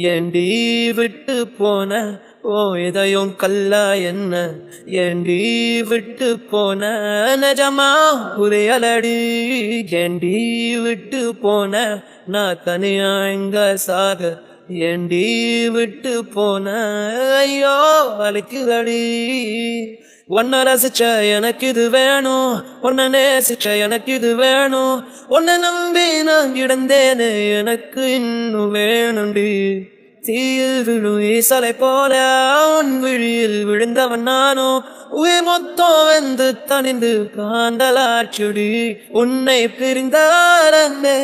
ஏண்டி விட்டு போன ஓ இதயம் கல்லா என்ன ஏண்டி விட்டு போன நிஜமா புரியலடி ஏண்டி விட்டு போன நான் தனியா எங்க சாக ஏண்டி விட்டு போன ஐயோ வலிக்குதடி உன்னை ரசிச்ச எனக்கு இது வேணும் உன்னை நேசிச்ச எனக்கு இது வேணும் உன்னை நம்பி நான் கிடந்தேனே எனக்கு இன்னும் வேணும்டி தீயில் விழும் ஈசலை போல உன் விழியில் விழுந்தவன் நானும் உயிர் மொத்தம் வெந்து தனிந்து காண்டலாச்சுடி உன்னை பிரிந்தாரே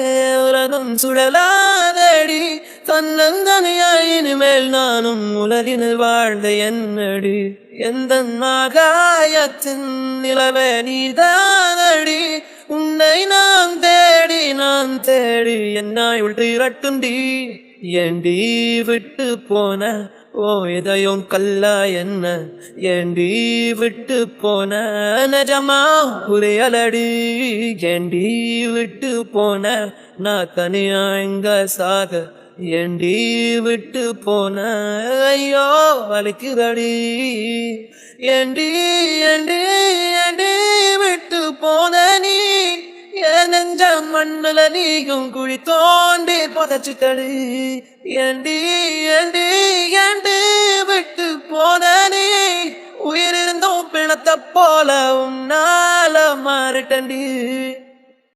உலகம் சுழலாதடி தன்னந்தனியாய் இனிமேல் நானும் உலகினில் வாழ்ந்த என்னடி எந்த நாகாயத்தின் நிலவே நீதானடி உன்னை நான் தேடி என்னாய் உள்ட்டு இரட்டுண்டி ஏண்டி விட்டு போன ஓ இதயம் கல்லா என்ன ஏண்டி விட்டு போன நிஜமா புரியலடி ஏண்டி விட்டு போன நான் தனியா எங்க சாக ஏண்டி விட்டு போன ஐயோ வலிக்குதடி ஏண்டி ஏண்டி ஏண்டி விட்டு போன நீ என் நெஞ்ச மண்ணுல நீயும் குழி தோண்டி புதைச்சிட்டடி ஏண்டி ஏண்டி ஏண்டி விட்டு போன நீ உயிரிருந்தும் பிணத்தை போல உன்னால மாறிட்டண்டி